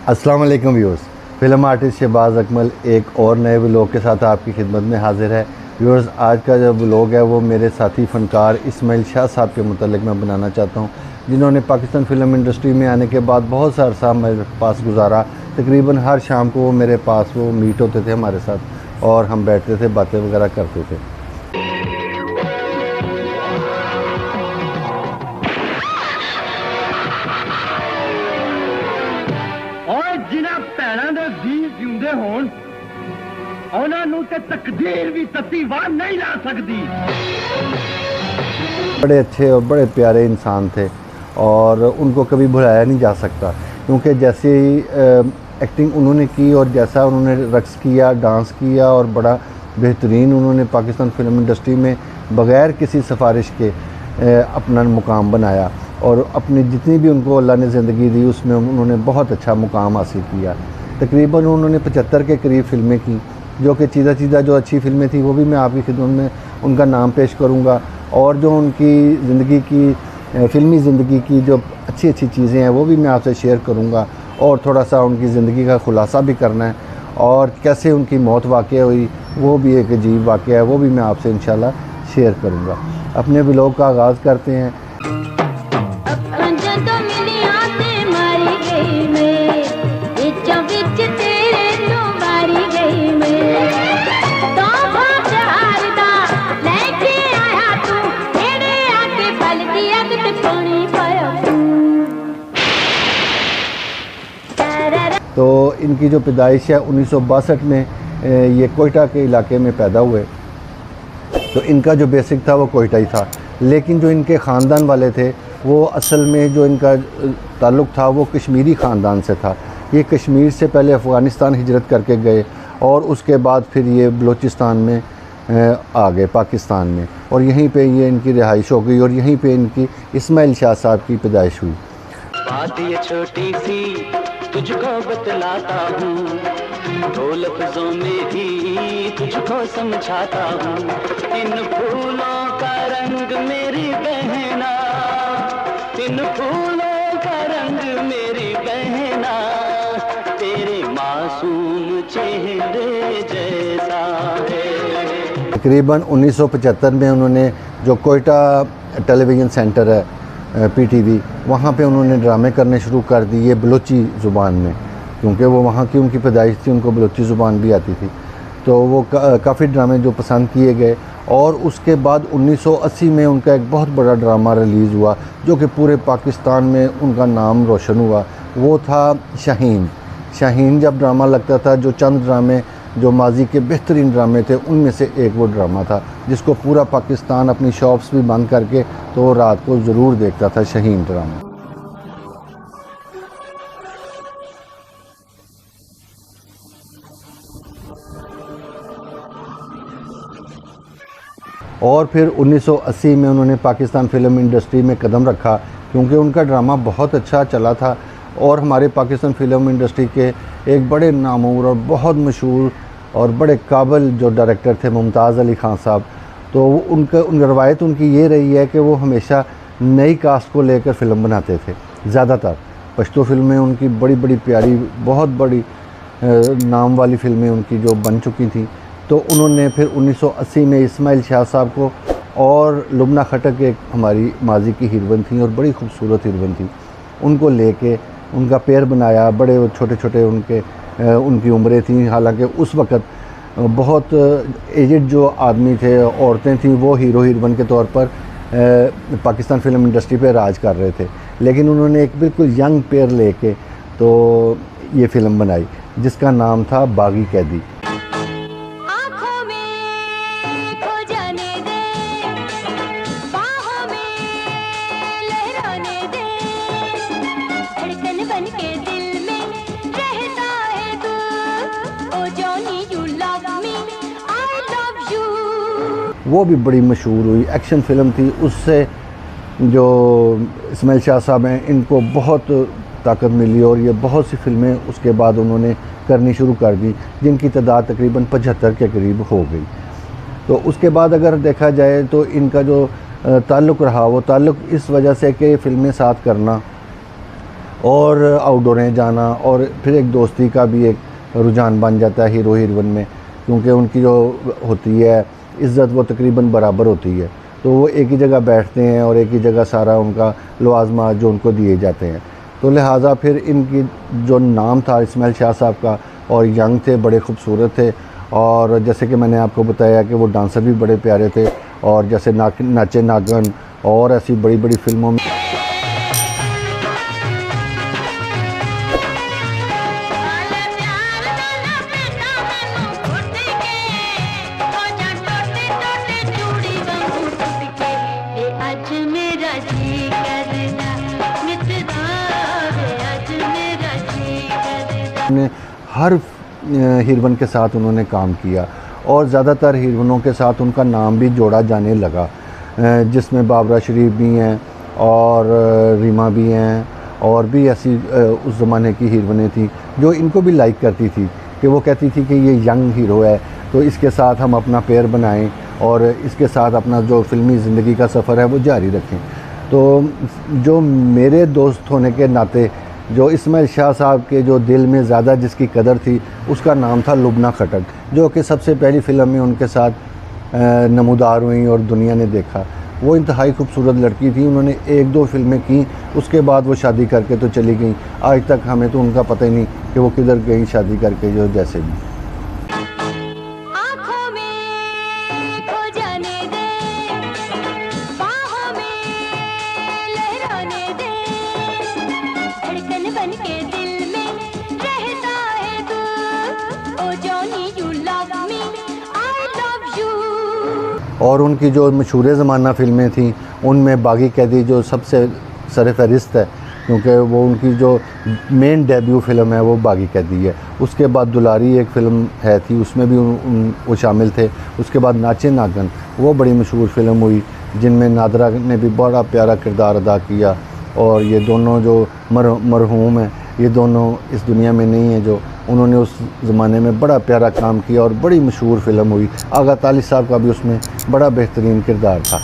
अस्सलाम वालेकुम viewers. Film artist Shahbaz Akmal एक और नए व्लॉग के साथ आपकी खिदमत में हाज़िर है। व्यूअर्स, आज का जो व्लॉग है वो मेरे साथी फ़नकार इस्माइल शाह साहब के मुतालिक मैं बनाना चाहता हूँ, जिन्होंने पाकिस्तान फ़िल्म इंडस्ट्री में आने के बाद बहुत सा अरसा मेरे पास गुजारा। तकरीबन हर शाम को वो मेरे पास वो मीट होते थे हमारे साथ और हम बैठते थे, बातें वगैरह करते थे। जिन्हां भैणां दे वीर जिउंदे होण उन्हां नूं ते तकदीर भी तत्ती वाह नहीं ला सकदी। बड़े अच्छे और बड़े प्यारे इंसान थे और उनको कभी भुलाया नहीं जा सकता, क्योंकि जैसे ही एक्टिंग उन्होंने की और जैसा उन्होंने रक्स किया, डांस किया और बड़ा बेहतरीन उन्होंने पाकिस्तान फ़िल्म इंडस्ट्री में बग़ैर किसी सिफारिश के अपना मुकाम बनाया और अपनी जितनी भी उनको अल्लाह ने ज़िंदगी दी उसमें उन्होंने बहुत अच्छा मुकाम हासिल किया। तकरीबन उन्होंने 75 के करीब फ़िल्में की, जो कि चीज़ा जो अच्छी फ़िल्में थी वो भी मैं आपकी खिदमत में उनका नाम पेश करूँगा, और जो उनकी ज़िंदगी की फ़िल्मी ज़िंदगी की जो अच्छी चीज़ें हैं वो भी मैं आपसे शेयर करूँगा, और थोड़ा सा उनकी ज़िंदगी का ख़ुलासा भी करना है, और कैसे उनकी मौत वाक़या हुई वो भी एक अजीब वाक़या है, वो भी मैं आपसे इंशाल्लाह शेयर करूँगा। अपने व्लॉग का आगाज़ करते हैं। तो इनकी जो पैदाइश है 1962 में ये कोयटा के इलाके में पैदा हुए। तो इनका जो बेसिक था वो कोयटा ही था, लेकिन जो इनके ख़ानदान वाले थे वो असल में जो इनका ताल्लुक़ था वो कश्मीरी ख़ानदान से था। ये कश्मीर से पहले अफ़गानिस्तान हिजरत करके गए और उसके बाद फिर ये बलूचिस्तान में आ गए पाकिस्तान में, और यहीं पे ये इनकी रिहाइश हो गई और यहीं पे इनकी इस्माइल शाह साहब की पैदाइश हुई। बात ये छोटी सी तुझको बतलाता हूँ, दो लफ्जों में ही तुझको समझाता हूँ। इन फूलों का रंग मेरी बहना, इन फूलों का रंग मेरी बहना, तेरे मासूम चेहरे जैसा है। तकरीबन 1975 में उन्होंने जो कोयटा टेलीविज़न सेंटर है PTV, वहाँ पे उन्होंने ड्रामे करने शुरू कर दिए बलोची ज़ुबान में, क्योंकि वो वहाँ की उनकी पैदाइश थी, उनको बलोची ज़ुबान भी आती थी। तो वो काफ़ी ड्रामे जो पसंद किए गए, और उसके बाद 1980 में उनका एक बहुत बड़ा ड्रामा रिलीज़ हुआ जो कि पूरे पाकिस्तान में उनका नाम रोशन हुआ। वो था शाहीन। शाहीन जब ड्रामा लगता था, जो चंद ड्रामे जो माजी के बेहतरीन ड्रामे थे उनमें से एक वो ड्रामा था जिसको पूरा पाकिस्तान अपनी शॉप्स भी बंद करके तो रात को ज़रूर देखता था, शाहीन ड्रामा। और फिर 1980 में उन्होंने पाकिस्तान फ़िल्म इंडस्ट्री में कदम रखा, क्योंकि उनका ड्रामा बहुत अच्छा चला था और हमारे पाकिस्तान फ़िल्म इंडस्ट्री के एक बड़े नामूर और बहुत मशहूर और बड़े काबिल जो डायरेक्टर थे मुमताज़ अली ख़ान साहब। तो उनका रवायत उनकी ये रही है कि वो हमेशा नई कास्ट को लेकर फ़िल्म बनाते थे। ज़्यादातर पश्तो फ़िल्में उनकी बड़ी बड़ी प्यारी, बहुत बड़ी नाम वाली फ़िल्में उनकी जो बन चुकी थी। तो उन्होंने फिर 1980 में इस्माइल शाह साहब को, और लुबना खटक एक हमारी माजी की हीरोइन थी और बड़ी खूबसूरत हीरोइन थी, उनको लेके उनका पेयर बनाया। बड़े छोटे छोटे उनकी उम्रें थी, हालांकि उस वक़्त बहुत एजड जो आदमी थे, औरतें थीं, वो हीरो हीरोइन के तौर पर पाकिस्तान फ़िल्म इंडस्ट्री पे राज कर रहे थे, लेकिन उन्होंने एक बिल्कुल यंग पेयर लेके तो ये फ़िल्म बनाई जिसका नाम था बागी कैदी। वो भी बड़ी मशहूर हुई, एक्शन फ़िल्म थी। उससे जो इस्माइल शाह साहब हैं इनको बहुत ताकत मिली और ये बहुत सी फ़िल्में उसके बाद उन्होंने करनी शुरू कर दी, जिनकी तादाद तकरीबन 75 के करीब हो गई। तो उसके बाद अगर देखा जाए तो इनका जो ताल्लुक़ रहा वो ताल्लुक़ इस वजह से कि फ़िल्में साथ करना और आउटडोरें जाना, और फिर एक दोस्ती का भी एक रुझान बन जाता है हीरो हीरोइन में, क्योंकि उनकी जो होती है इज़्ज़त वो तकरीबन बराबर होती है। तो वो एक ही जगह बैठते हैं और एक ही जगह सारा उनका लवाजमा जो उनको दिए जाते हैं। तो लिहाजा फिर इनकी जो नाम था इस्माइल शाह साहब का, और यंग थे, बड़े खूबसूरत थे, और जैसे कि मैंने आपको बताया कि वो डांसर भी बड़े प्यारे थे, और जैसे नाचे नागन और ऐसी बड़ी बड़ी फिल्मों में ने हर हीरोइन के साथ उन्होंने काम किया, और ज़्यादातर हीरोइनों के साथ उनका नाम भी जोड़ा जाने लगा, जिसमें बाबरा शरीफ भी हैं और रीमा भी हैं, और भी ऐसी उस ज़माने की हीरोइनें थी जो इनको भी लाइक करती थी, कि वो कहती थी कि ये यंग हीरो है तो इसके साथ हम अपना पेयर बनाएं और इसके साथ अपना जो फ़िल्मी ज़िंदगी का सफ़र है वो जारी रखें। तो जो मेरे दोस्त होने के नाते जो इस्माइल शाह साहब के जो दिल में ज़्यादा जिसकी कदर थी उसका नाम था लुबना खटक, जो कि सबसे पहली फ़िल्म में उनके साथ नमूदार हुई और दुनिया ने देखा। वो इंतहाई खूबसूरत लड़की थी, उन्होंने 1-2 फिल्में की, उसके बाद वो शादी करके तो चली गई। आज तक हमें तो उनका पता ही नहीं कि वो किधर गई शादी करके, जो जैसे भी। और उनकी जो मशहूर ज़माना फ़िल्में थीं उनमें बागी कैदी जो सबसे सरफ़हरिस्त है, क्योंकि वो उनकी जो मेन डेब्यू फ़िल्म है वो बागी कैदी है। उसके बाद दुलारी एक फ़िल्म है थी, उसमें भी वो शामिल थे। उसके बाद नाचे नागन वो बड़ी मशहूर फ़िल्म हुई, जिनमें नादरा ने भी बड़ा प्यारा किरदार अदा किया। और ये दोनों जो मरहूम हैं, ये दोनों इस दुनिया में नहीं है, जो उन्होंने उस ज़माने में बड़ा प्यारा काम किया और बड़ी मशहूर फ़िल्म हुई। आगा ताली साहब का भी उसमें बड़ा बेहतरीन किरदार था।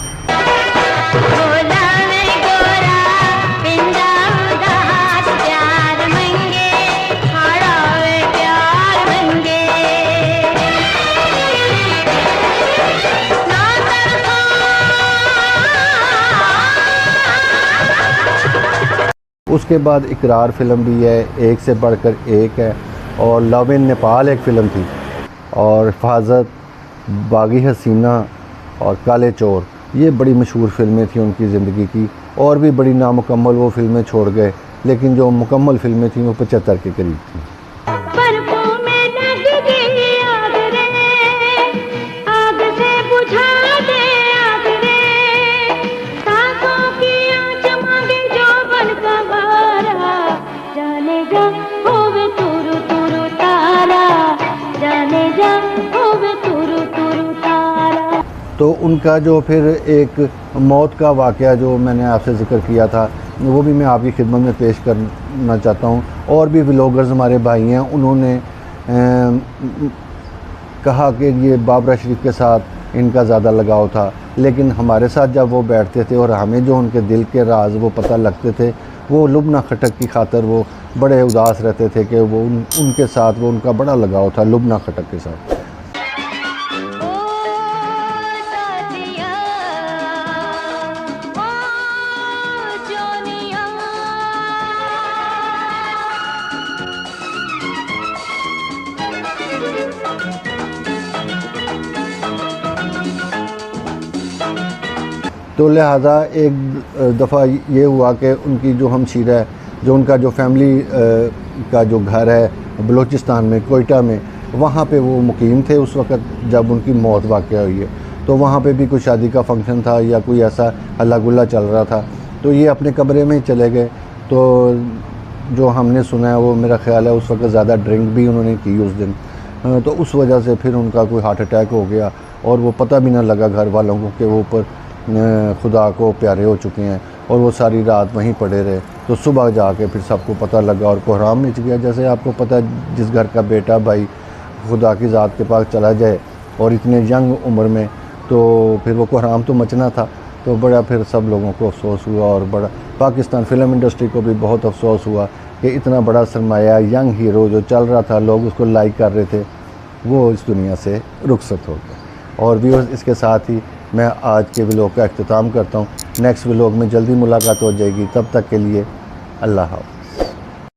उसके बाद इकरार फ़िल्म भी है, एक से बढ़कर एक है, और लव इन नेपाल एक फ़िल्म थी, और हिफाजत, बागी हसीना और काले चोर, ये बड़ी मशहूर फ़िल्में थी उनकी ज़िंदगी की। और भी बड़ी नामुकम्मल वो फ़िल्में छोड़ गए, लेकिन जो मुकम्मल फ़िल्में थी वो 75 के करीब थी। तो उनका जो फिर एक मौत का वाक़या जो मैंने आपसे ज़िक्र किया था, वो भी मैं आपकी खिदमत में पेश करना चाहता हूँ। और भी व्लॉगर्स हमारे भाई हैं, उन्होंने कहा कि ये बाबरा शरीफ के साथ इनका ज़्यादा लगाव था, लेकिन हमारे साथ जब वो बैठते थे और हमें जो उनके दिल के राज वो पता लगते थे, वो लुबना खटक की खातर वो बड़े उदास रहते थे कि वो उनके साथ वो उनका बड़ा लगाव था लुबना खटक के साथ। तो लिहाजा एक दफ़ा ये हुआ कि उनकी जो हमशीर है, जो उनका जो फैमिली का जो घर है बलूचिस्तान में, कोयटा में, वहाँ पे वो मुकीम थे उस वक़्त जब उनकी मौत वाक़या हुई है। तो वहाँ पे भी कोई शादी का फंक्शन था या कोई ऐसा हल्ला गुल्ला चल रहा था, तो ये अपने कमरे में ही चले गए। तो जो हमने सुना है वो मेरा ख़्याल है उस वक़्त ज़्यादा ड्रिंक भी उन्होंने की उस दिन, तो उस वजह से फिर उनका कोई हार्ट अटैक हो गया और वो पता भी ना लगा घर वालों को कि वो ऊपर खुदा को प्यारे हो चुके हैं, और वो सारी रात वहीं पड़े रहे। तो सुबह जाके फिर सबको पता लगा और कोहराम मच गया। जैसे आपको पता है, जिस घर का बेटा भाई खुदा की ज़ात के पास चला जाए और इतने यंग उम्र में, तो फिर वो कोहराम तो मचना था। तो बड़ा फिर सब लोगों को अफसोस हुआ और बड़ा पाकिस्तान फ़िल्म इंडस्ट्री को भी बहुत अफसोस हुआ कि इतना बड़ा सरमाया यंग हीरो जो चल रहा था, लोग उसको लाइक कर रहे थे, वो इस दुनिया से रुखसत हो गया। और व्यूअर्स, इसके साथ ही मैं आज के व्लॉग का अख्तिताम करता हूँ। नेक्स्ट व्लॉग में जल्दी मुलाकात हो जाएगी, तब तक के लिए अल्लाह हाफ़िज़।